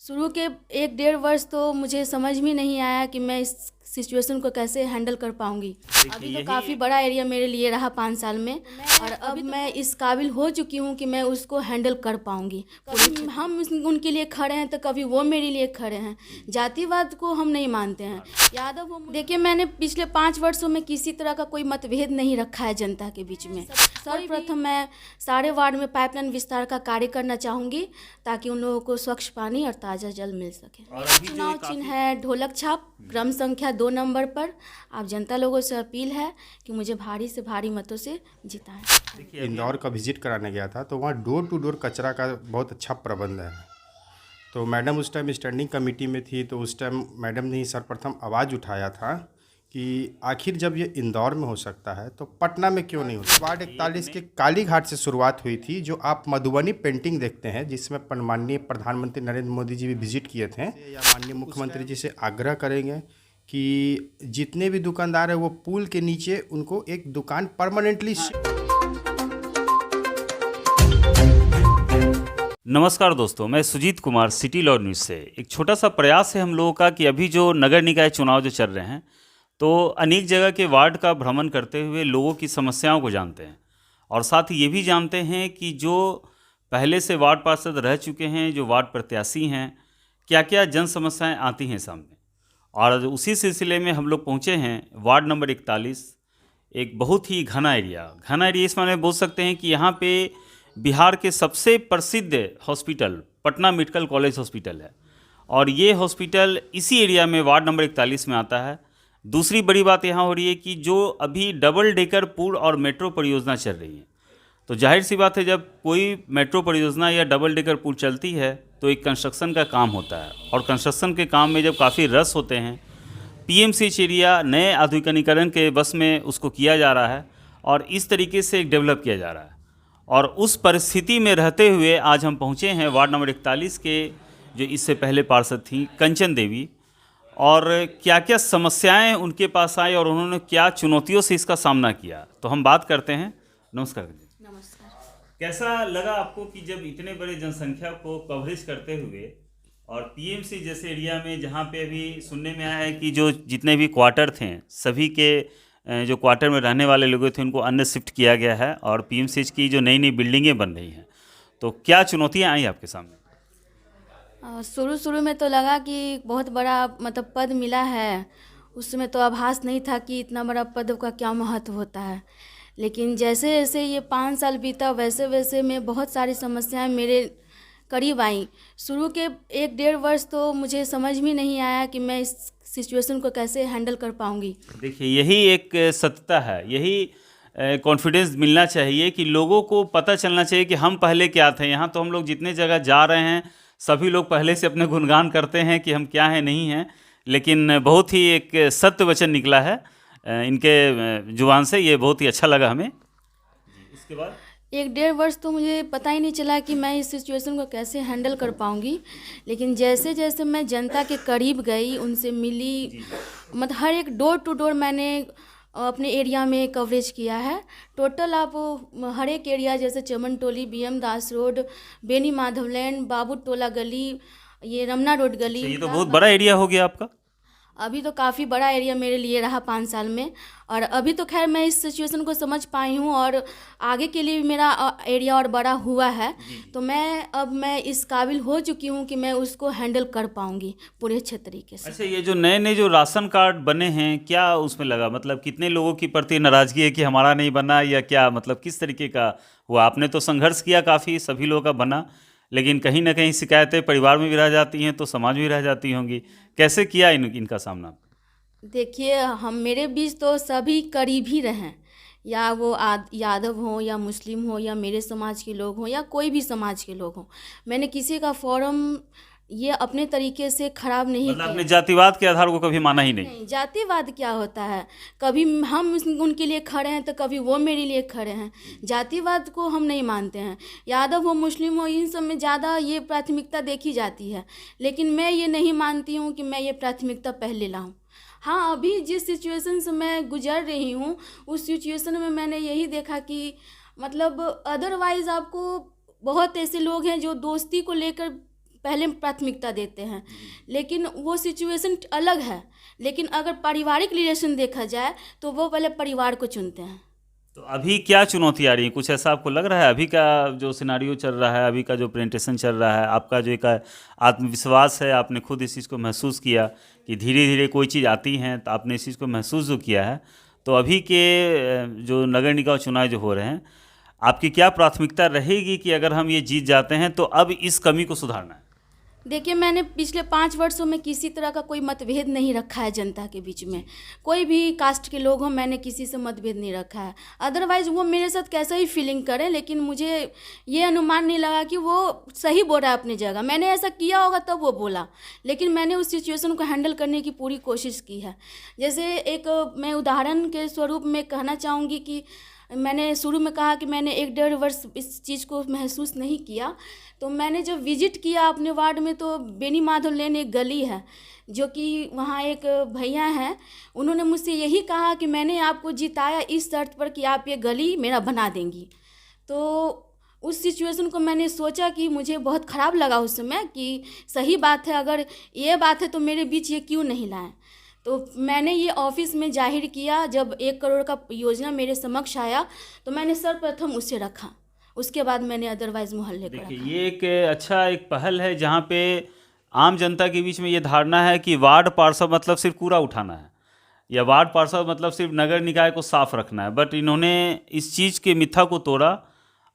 शुरू के 1 डेढ़ वर्ष तो मुझे समझ में नहीं आया कि मैं इस सिचुएशन को कैसे हैंडल कर पाऊँगी। अभी तो काफ़ी बड़ा एरिया मेरे लिए रहा 5 साल में और अब मैं इस काबिल हो चुकी हूँ कि मैं उसको हैंडल कर पाऊँगी। कभी हम उनके लिए खड़े हैं तो कभी वो मेरे लिए खड़े हैं। जातिवाद को हम नहीं मानते हैं। यादव हो, देखिए मैंने पिछले 5 वर्षों में किसी तरह का कोई मतभेद नहीं रखा है जनता के बीच में। सर्वप्रथम मैं सारे वार्ड में पाइपलाइन विस्तार का कार्य करना चाहूँगी ताकि उन लोगों को स्वच्छ पानी और ताज़ा जल मिल सके। चुनाव चिन्ह है ढोलक छाप, क्रम संख्या 2 नंबर पर। आप जनता लोगों से अपील है कि मुझे भारी से भारी मतों से जिताएं। देखिए, इंदौर का विजिट कराने गया था तो वहाँ डोर टू डोर कचरा का बहुत अच्छा प्रबंध है। तो मैडम उस टाइम स्टैंडिंग कमेटी में थी, तो उस टाइम मैडम ने ही सर्वप्रथम आवाज़ उठाया था कि आखिर जब ये इंदौर में हो सकता है तो पटना में क्यों नहीं होता। वार्ड 41 के कालीघाट से शुरुआत हुई थी, जो आप मधुबनी पेंटिंग देखते हैं, जिसमें माननीय प्रधानमंत्री नरेंद्र मोदी जी भी विजिट किए थे। या माननीय मुख्यमंत्री जी से आग्रह करेंगे कि जितने भी दुकानदार हैं वो पुल के नीचे उनको एक दुकान परमानेंटली। नमस्कार दोस्तों, मैं Sujit Kumar, city law news से। एक छोटा सा प्रयास है हम लोगों का कि अभी जो नगर निकाय चुनाव जो चल रहे हैं, तो अनेक जगह के वार्ड का भ्रमण करते हुए लोगों की समस्याओं को जानते हैं और साथ ही ये भी जानते हैं कि जो पहले से वार्ड पार्षद रह चुके हैं, जो वार्ड प्रत्याशी हैं, क्या क्या जन समस्याएँ आती हैं सामने। और उसी सिलसिले में हम लोग पहुँचे हैं वार्ड नंबर 41, एक बहुत ही घना एरिया इस माने बोल सकते हैं कि यहाँ पे बिहार के सबसे प्रसिद्ध hospital Patna medical college hospital है और ये हॉस्पिटल इसी एरिया में वार्ड नंबर 41 में आता है। दूसरी बड़ी बात यहाँ हो रही है कि जो अभी डबल डेकर पुल और मेट्रो परियोजना चल रही है, तो जाहिर सी बात है जब कोई मेट्रो परियोजना या डबल डेकर पुल चलती है तो एक कंस्ट्रक्शन का काम होता है और कंस्ट्रक्शन के काम में जब काफ़ी रस होते हैं, पीएमसीएच एरिया नए आधुनिकीकरण के बस में उसको किया जा रहा है और इस तरीके से एक डेवलप किया जा रहा है। और उस परिस्थिति में रहते हुए आज हम पहुँचे हैं वार्ड नंबर 41 के जो इससे पहले पार्षद थी कंचन देवी, और क्या क्या समस्याएं उनके पास आई और उन्होंने क्या चुनौतियों से इसका सामना किया, तो हम बात करते हैं। नमस्कार जी। नमस्कार। कैसा लगा आपको कि जब इतने बड़े जनसंख्या को कवरेज करते हुए और पीएमसी जैसे एरिया में, जहाँ पे अभी सुनने में आया है कि जो जितने भी क्वार्टर थे सभी के जो क्वार्टर में रहने वाले लोग थे उनको अन्य शिफ्ट किया गया है और पीएमसीएच की जो नई नई बिल्डिंगें बन रही हैं, तो क्या चुनौतियाँ आई आपके सामने? शुरू में तो लगा कि बहुत बड़ा मतलब पद मिला है, उसमें तो आभास नहीं था कि इतना बड़ा पद का क्या महत्व होता है। लेकिन जैसे जैसे ये 5 साल बीता वैसे वैसे में बहुत सारी समस्याएं मेरे करीब आई। शुरू के 1 डेढ़ वर्ष तो मुझे समझ में नहीं आया कि मैं इस सिचुएशन को कैसे हैंडल कर पाऊँगी। देखिए, यही एक सत्यता है, यही कॉन्फिडेंस मिलना चाहिए कि लोगों को पता चलना चाहिए कि हम पहले क्या थे। यहाँ तो हम लोग जितने जगह जा रहे हैं सभी लोग पहले से अपने गुणगान करते हैं कि हम क्या हैं नहीं हैं, लेकिन बहुत ही एक सत्य वचन निकला है इनके जुबान से, ये बहुत ही अच्छा लगा हमें। इसके बाद 1 डेढ़ वर्ष तो मुझे पता ही नहीं चला कि मैं इस सिचुएशन को कैसे हैंडल कर पाऊँगी। लेकिन जैसे जैसे मैं जनता के करीब गई, उनसे मिली, मतलब हर एक डोर टू डोर मैंने अपने एरिया में कवरेज किया है। टोटल आप हर एक एरिया जैसे चमन टोली, BM दास रोड, बेनी माधव लैंड, बाबू टोला गली, ये रमना रोड गली। ये तो बहुत बड़ा एरिया हो गया आपका। अभी तो काफ़ी बड़ा एरिया मेरे लिए रहा 5 साल में और अभी तो खैर मैं इस सिचुएशन को समझ पाई हूँ और आगे के लिए भी मेरा एरिया और बड़ा हुआ है, तो मैं इस काबिल हो चुकी हूँ कि मैं उसको हैंडल कर पाऊँगी पूरे अच्छे तरीके से। अच्छा, ये जो नए नए जो राशन कार्ड बने हैं, क्या उसमें लगा, मतलब कितने लोगों की प्रति नाराज़गी है कि हमारा नहीं बना, या क्या मतलब किस तरीके का हुआ? आपने तो संघर्ष किया काफ़ी, सभी लोगों का बना, लेकिन कहीं ना कहीं शिकायतें परिवार में भी रह जाती हैं तो समाज में भी रह जाती होंगी। कैसे किया इनका सामना? देखिए, हम मेरे बीच तो सभी करीब ही रहें, या वो यादव हों या मुस्लिम हो या मेरे समाज के लोग हों या कोई भी समाज के लोग हों, मैंने किसी का फॉर्म ये अपने तरीके से खराब नहीं मतलब किया। आपने जातिवाद के आधार को कभी माना ही नहीं? नहीं, जातिवाद क्या होता है? कभी हम उनके लिए खड़े हैं तो कभी वो मेरे लिए खड़े हैं। जातिवाद को हम नहीं मानते हैं। यादव हो, मुस्लिम हो, इन सब में ज़्यादा ये प्राथमिकता देखी जाती है, लेकिन मैं ये नहीं मानती हूँ कि मैं ये प्राथमिकता पहले लाऊं। हाँ, अभी जिस सिचुएशन से मैं गुजर रही हूँ उस सिचुएशन में मैंने यही देखा कि मतलब अदरवाइज़ आपको बहुत ऐसे लोग हैं जो दोस्ती को लेकर पहले प्राथमिकता देते हैं, लेकिन वो सिचुएशन अलग है। लेकिन अगर पारिवारिक रिलेशन देखा जाए तो वो पहले परिवार को चुनते हैं। तो अभी क्या चुनौती आ रही है, कुछ ऐसा आपको लग रहा है अभी का जो सिनारियो चल रहा है, अभी का जो प्रेजेंटेशन चल रहा है, आपका जो एक आत्मविश्वास है, आपने खुद इस चीज़ को महसूस किया कि धीरे धीरे कोई चीज़ आती है, तो आपने इस चीज़ को महसूस जो किया है, तो अभी के जो नगर निकाय चुनाव जो हो रहे हैं, आपकी क्या प्राथमिकता रहेगी कि अगर हम ये जीत जाते हैं तो अब इस कमी को सुधारना है? देखिए, मैंने पिछले 5 वर्षों में किसी तरह का कोई मतभेद नहीं रखा है जनता के बीच में। कोई भी कास्ट के लोग हों, मैंने किसी से मतभेद नहीं रखा है। अदरवाइज़ वो मेरे साथ कैसा ही फीलिंग करें, लेकिन मुझे ये अनुमान नहीं लगा कि वो सही बोल रहा है अपनी जगह। मैंने ऐसा किया होगा तब वो बोला, लेकिन मैंने उस सिचुएशन को हैंडल करने की पूरी कोशिश की है। जैसे एक मैं उदाहरण के स्वरूप में कहना चाहूँगी कि मैंने शुरू में कहा कि मैंने 1-1.5 वर्ष इस चीज़ को महसूस नहीं किया। तो मैंने जब विज़िट किया अपने वार्ड में, तो बेनी माधव लेन एक गली है, जो कि वहाँ एक भैया हैं, उन्होंने मुझसे यही कहा कि मैंने आपको जिताया इस शर्त पर कि आप ये गली मेरा बना देंगी। तो उस सिचुएशन को मैंने सोचा कि मुझे बहुत ख़राब लगा उस समय कि सही बात है, अगर ये बात है तो मेरे बीच ये क्यों नहीं लाएं। तो मैंने ये ऑफिस में जाहिर किया। जब 1 करोड़ का योजना मेरे समक्ष आया तो मैंने सर्वप्रथम उसे रखा, उसके बाद मैंने अदरवाइज मोहल्ले को देखिए, रखा। ये एक अच्छा एक पहल है जहाँ पे आम जनता के बीच में ये धारणा है कि वार्ड पार्षद मतलब सिर्फ कूड़ा उठाना है, या वार्ड पार्षद मतलब सिर्फ नगर निकाय को साफ रखना है। बट इन्होंने इस चीज़ के मिथ्या को तोड़ा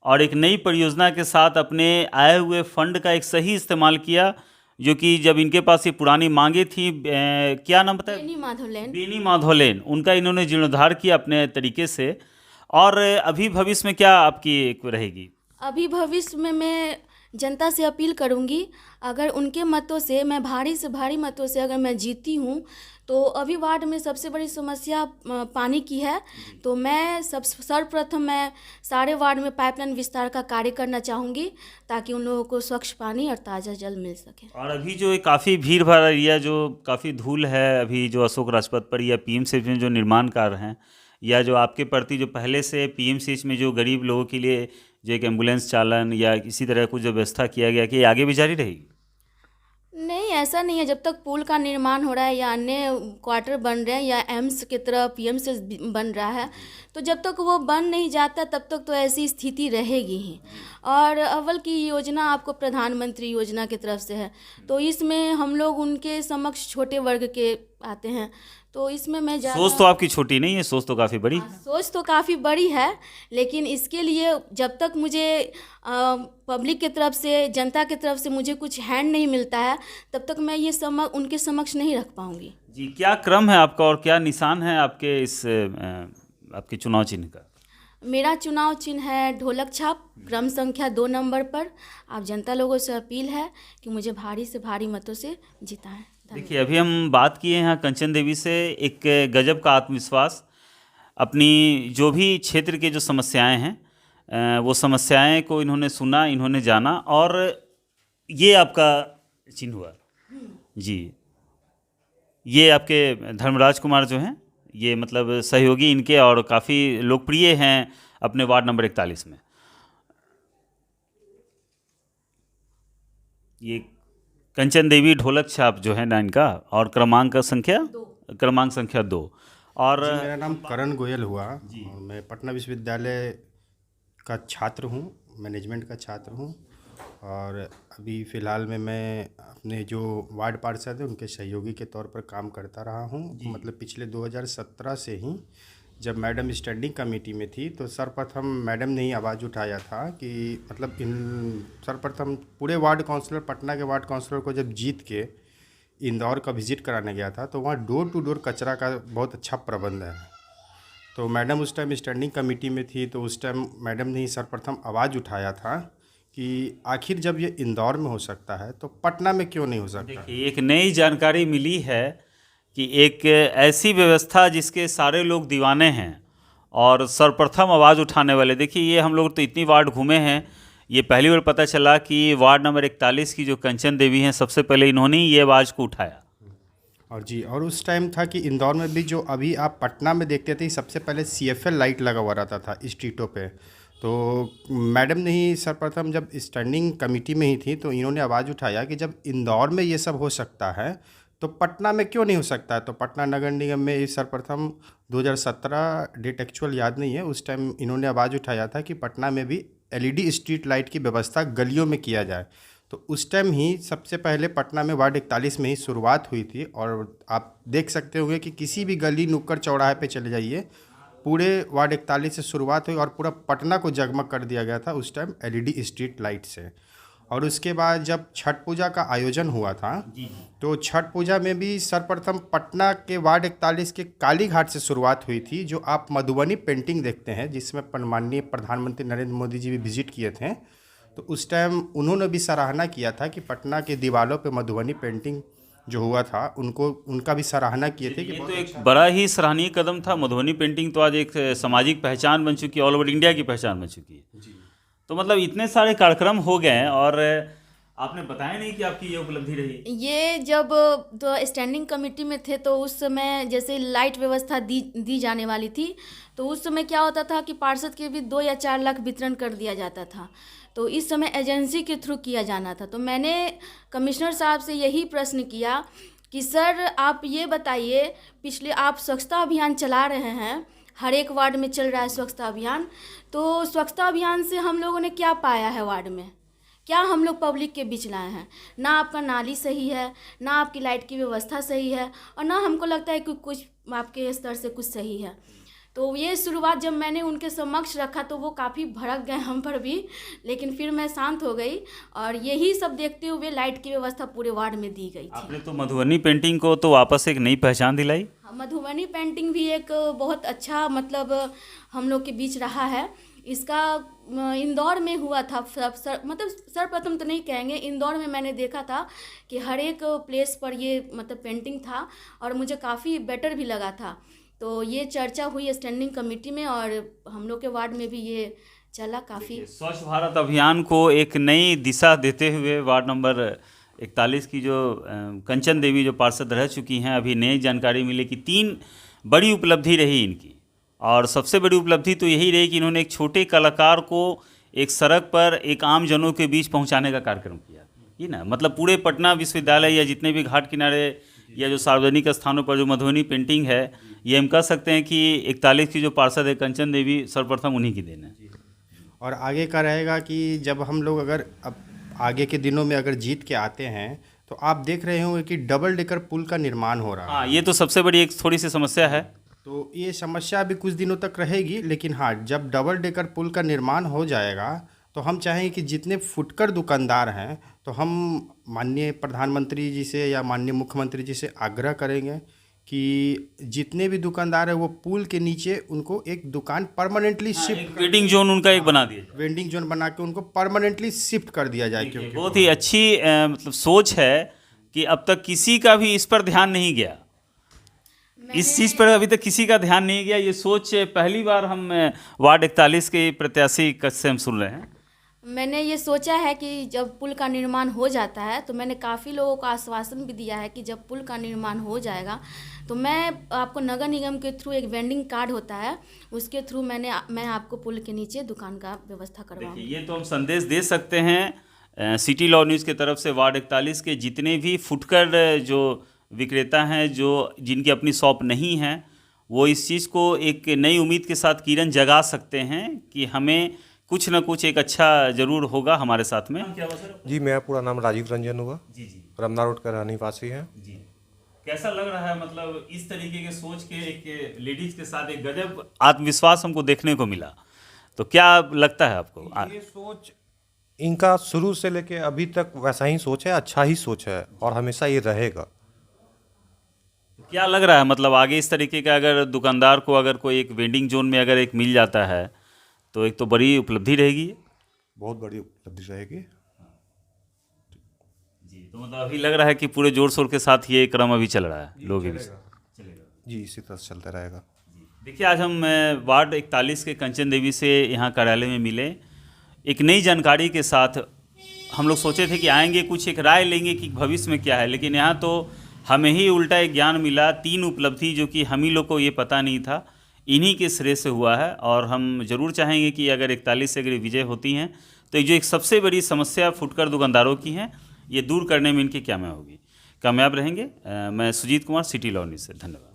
और एक नई परियोजना के साथ अपने आए हुए फंड का एक सही इस्तेमाल किया, जो कि जब इनके पास ये पुरानी मांगे थी, क्या नाम बताया, बेनी माधव लेन। बेनी माधव लेन, उनका इन्होंने जीर्णोद्धार किया अपने तरीके से। और अभी भविष्य में क्या आपकी एक रहेगी? अभी भविष्य में मैं जनता से अपील करूंगी, अगर उनके मतों से, मैं भारी से भारी मतों से अगर मैं जीती हूं, तो अभी वार्ड में सबसे बड़ी समस्या पानी की है। तो मैं सर्वप्रथम मैं सारे वार्ड में पाइपलाइन विस्तार का कार्य करना चाहूँगी, ताकि उन लोगों को स्वच्छ पानी और ताज़ा जल मिल सके। और अभी जो काफ़ी भीड़ भाड़ एरिया, जो काफ़ी धूल है अभी जो अशोक राजपथ पर, या पीएमसीएच में जो निर्माण कार्य हैं, या जो आपके प्रति जो पहले से पीएमसीएच में जो गरीब लोगों के लिए जो एक एम्बुलेंस चालन या इसी तरह कुछ जो व्यवस्था किया गया, कि ये आगे भी जारी रहेगी? नहीं, ऐसा नहीं है। जब तक पुल का निर्माण हो रहा है या अन्य क्वार्टर बन रहे हैं या एम्स की तरह पीएमस बन रहा है, तो जब तक वो बन नहीं जाता तब तक तो ऐसी स्थिति रहेगी ही। और अव्वल की योजना आपको प्रधानमंत्री योजना की तरफ से है, तो इसमें हम लोग उनके समक्ष छोटे वर्ग के आते हैं, तो इसमें मैं सोच तो आपकी छोटी नहीं है, सोच तो काफ़ी बड़ी है। सोच तो काफ़ी बड़ी है, लेकिन इसके लिए जब तक मुझे पब्लिक की तरफ से, जनता की तरफ से मुझे कुछ हैंड नहीं मिलता है, तब तक मैं ये उनके समक्ष नहीं रख पाऊंगी। जी, क्या क्रम है आपका और क्या निशान है आपके इस आपके चुनाव चिन्ह का? मेरा चुनाव चिन्ह है ढोलक छाप, क्रम संख्या 2 नंबर पर। आप जनता लोगों से अपील है कि मुझे भारी से भारी मतों से जिताएं। देखिए, अभी हम बात किए हैं कंचन देवी से, एक गजब का आत्मविश्वास, अपनी जो भी क्षेत्र के जो समस्याएं हैं वो समस्याएं को इन्होंने सुना, इन्होंने जाना, और ये आपका चिन्ह हुआ। जी, ये आपके धर्मराज कुमार जो हैं, ये मतलब सहयोगी इनके, और काफ़ी लोकप्रिय हैं अपने वार्ड नंबर 41 में। ये कंचन देवी ढोलक छाप जो है ना इनका, और क्रमांक संख्या 2। और जी, मेरा नाम करण गोयल हुआ और मैं पटना विश्वविद्यालय का छात्र हूँ, मैनेजमेंट का छात्र हूँ। और अभी फ़िलहाल में मैं अपने जो वार्ड पार्षद हैं उनके सहयोगी के तौर पर काम करता रहा हूँ। मतलब पिछले 2017 से ही, जब मैडम स्टैंडिंग कमेटी में थी, तो सर्वप्रथम मैडम ने ही आवाज़ उठाया था कि मतलब सर्वप्रथम पूरे वार्ड काउंसलर, पटना के वार्ड काउंसलर को जब जीत के इंदौर का विज़िट कराने गया था, तो वहाँ डोर टू डोर कचरा का बहुत अच्छा प्रबंध है। तो मैडम उस टाइम स्टैंडिंग कमेटी में थी, तो उस टाइम मैडम ने ही सर्वप्रथम आवाज़ उठाया था कि आखिर जब ये इंदौर में हो सकता है तो पटना में क्यों नहीं हो सकता। देखिए, एक नई जानकारी मिली है कि एक ऐसी व्यवस्था जिसके सारे लोग दीवाने हैं और सर्वप्रथम आवाज़ उठाने वाले, देखिए ये हम लोग तो इतनी वार्ड घूमे हैं, ये पहली बार पता चला कि वार्ड नंबर 41 की जो कंचन देवी हैं, सबसे पहले इन्होंने ही ये आवाज़ को उठाया। और जी, और उस टाइम था कि इंदौर में भी, जो अभी आप पटना में देखते थे, सबसे पहले CFL लाइट लगा हुआ रहता था स्ट्रीटों पे, तो मैडम ने ही सर्वप्रथम जब स्टैंडिंग कमेटी में ही थी तो इन्होंने आवाज़ उठाया कि जब इंदौर में ये सब हो सकता है तो पटना में क्यों नहीं हो सकता है। तो पटना नगर निगम में इस सर्वप्रथम 2017 डेट एक्चुअल याद नहीं है, उस टाइम इन्होंने आवाज़ उठाया था कि पटना में भी एलईडी स्ट्रीट लाइट की व्यवस्था गलियों में किया जाए। तो उस टाइम ही सबसे पहले पटना में वार्ड 41 में ही शुरुआत हुई थी और आप देख सकते होंगे कि किसी भी गली नुक्कड़ चौराहे पे चले जाइए, पूरे वार्ड 41 से शुरुआत हुई और पूरा पटना को जगमग कर दिया गया था उस टाइम एलईडी स्ट्रीट लाइट से। और उसके बाद जब छठ पूजा का आयोजन हुआ था तो छठ पूजा में भी सर्वप्रथम पटना के वार्ड 41 के काली घाट से शुरुआत हुई थी, जो आप मधुबनी पेंटिंग देखते हैं जिसमें माननीय प्रधानमंत्री नरेंद्र मोदी जी भी विजिट किए थे। तो उस टाइम उन्होंने भी सराहना किया था कि पटना के दीवारों पे मधुबनी पेंटिंग जो हुआ था उनका भी सराहना किए थे कि ये बहुत तो एक बड़ा ही सराहनीय कदम था। मधुबनी पेंटिंग तो आज एक सामाजिक पहचान बन चुकी है, ऑल ओवर इंडिया की पहचान बन चुकी है। तो मतलब इतने सारे कार्यक्रम हो गए हैं और आपने बताया नहीं कि आपकी ये उपलब्धि रही। ये जब तो स्टैंडिंग कमेटी में थे तो उस समय जैसे लाइट व्यवस्था दी जाने वाली थी, तो उस समय क्या होता था कि पार्षद के भी 2 या 4 लाख वितरण कर दिया जाता था। तो इस समय एजेंसी के थ्रू किया जाना था। तो मैंने कमिश्नर साहब से यही प्रश्न किया कि सर आप ये बताइए, पिछले आप स्वच्छता अभियान चला रहे हैं, हर एक वार्ड में चल रहा है स्वच्छता अभियान, तो स्वच्छता अभियान से हम लोगों ने क्या पाया है वार्ड में, क्या हम लोग पब्लिक के बीच लाए हैं? ना आपका नाली सही है, ना आपकी लाइट की व्यवस्था सही है, और ना हमको लगता है कि कुछ आपके स्तर से कुछ सही है। तो ये शुरुआत जब मैंने उनके समक्ष रखा तो वो काफ़ी भड़क गए हम पर भी, लेकिन फिर मैं शांत हो गई और यही सब देखते हुए लाइट की व्यवस्था पूरे वार्ड में दी गई थी। आपने तो मधुबनी पेंटिंग को तो वापस एक नई पहचान दिलाई। मधुबनी पेंटिंग भी एक बहुत अच्छा मतलब हम लोग के बीच रहा है। इसका इंदौर में हुआ था, मतलब सर्वप्रथम तो नहीं कहेंगे, इंदौर में मैंने देखा था कि हर एक प्लेस पर ये मतलब पेंटिंग था और मुझे काफ़ी बेटर भी लगा था। तो ये चर्चा हुई स्टैंडिंग कमेटी में और हम लोग के वार्ड में भी ये चला काफ़ी। स्वच्छ भारत अभियान को एक नई दिशा देते हुए वार्ड नंबर 41 की जो कंचन देवी जो पार्षद रह चुकी हैं, अभी नई जानकारी मिली कि 3 बड़ी उपलब्धि रही इनकी। और सबसे बड़ी उपलब्धि तो यही रही कि इन्होंने एक छोटे कलाकार को एक सड़क पर एक आम जनों के बीच पहुंचाने का कार्यक्रम किया। ये ना मतलब पूरे पटना विश्वविद्यालय या जितने भी घाट किनारे या जो सार्वजनिक स्थानों पर जो मधुबनी पेंटिंग है, ये हम कह सकते हैं कि 41 की जो पार्षद है कंचन देवी, सर्वप्रथम उन्हीं की देन है। और आगे का रहेगा कि जब हम लोग अगर अब आगे के दिनों में अगर जीत के आते हैं तो आप देख रहे होंगे कि डबल डेकर पुल का निर्माण हो रहा है। हाँ, ये तो सबसे बड़ी एक थोड़ी सी समस्या है। तो ये समस्या भी कुछ दिनों तक रहेगी, लेकिन हाँ जब डबल डेकर पुल का निर्माण हो जाएगा तो हम चाहेंगे कि जितने फुटकर दुकानदार हैं तो हम माननीय प्रधानमंत्री जी से या माननीय मुख्यमंत्री जी से आग्रह करेंगे कि जितने भी दुकानदार हैं वो पुल के नीचे उनको एक दुकान परमानेंटली शिफ्ट, वेटिंग जोन उनका एक बना दिया, वेंडिंग जोन बना के उनको परमानेंटली शिफ्ट कर दिया जाए। क्योंकि बहुत ही अच्छी मतलब सोच है कि अब तक किसी का भी इस पर ध्यान नहीं गया, इस चीज़ पर अभी तक किसी का ध्यान नहीं गया। ये सोच पहली बार हम वार्ड 41 के प्रत्याशी से हम सुन रहे हैं। मैंने ये सोचा है कि जब पुल का निर्माण हो जाता है तो मैंने काफ़ी लोगों को आश्वासन भी दिया है कि जब पुल का निर्माण हो जाएगा तो मैं आपको नगर निगम के थ्रू एक वेंडिंग कार्ड होता है, उसके थ्रू मैं आपको पुल के नीचे दुकान का व्यवस्था करवाऊंगी। ये तो हम संदेश दे सकते हैं सिटी लॉ न्यूज़ की तरफ से वार्ड 41 के जितने भी फुटकर जो विक्रेता हैं, जो जिनकी अपनी शॉप नहीं है, वो इस चीज़ को एक नई उम्मीद के साथ किरण जगा सकते हैं कि हमें कुछ ना कुछ एक अच्छा जरूर होगा हमारे साथ में। क्या हुआ सर? जी, मेरा पूरा नाम राजीव रंजन हुआ। जी जी। रमना रोड का रहने निवासी है। जी, कैसा लग रहा है मतलब इस तरीके के सोच के एक लेडीज के साथ एक गजब आत्मविश्वास हमको देखने को मिला, तो क्या लगता है आपको? ये सोच इनका शुरू से लेके अभी तक वैसा ही सोच है, अच्छा ही सोच है और हमेशा ये रहेगा। क्या लग रहा है मतलब आगे इस तरीके का अगर दुकानदार को अगर कोई एक वेंडिंग जोन में अगर एक मिल जाता है तो एक तो बड़ी उपलब्धि रहेगी, बहुत बड़ी उपलब्धि रहेगी। जी। तो मतलब अभी लग रहा है कि पूरे जोर शोर के साथ ये क्रम अभी चल रहा है, लोग भी चलेगा। जी, इसी तरह से चलता रहेगा। देखिए, आज हम वार्ड 41 के कंचन देवी से यहाँ कार्यालय में मिले, एक नई जानकारी के साथ। हम लोग सोचे थे कि आएंगे कुछ एक राय लेंगे कि भविष्य में क्या है, लेकिन यहाँ तो हमें ही उल्टा एक ज्ञान मिला। 3 उपलब्धि जो कि हम ही लोग को ये पता नहीं था, इन्हीं के श्रेय से हुआ है। और हम ज़रूर चाहेंगे कि अगर 41 से अगर विजय होती हैं तो ये जो एक सबसे बड़ी समस्या फुटकर दुकानदारों की है, ये दूर करने में इनकी क्या मैं होगी, कामयाब रहेंगे। मैं Sujit Kumar, city law news से, धन्यवाद।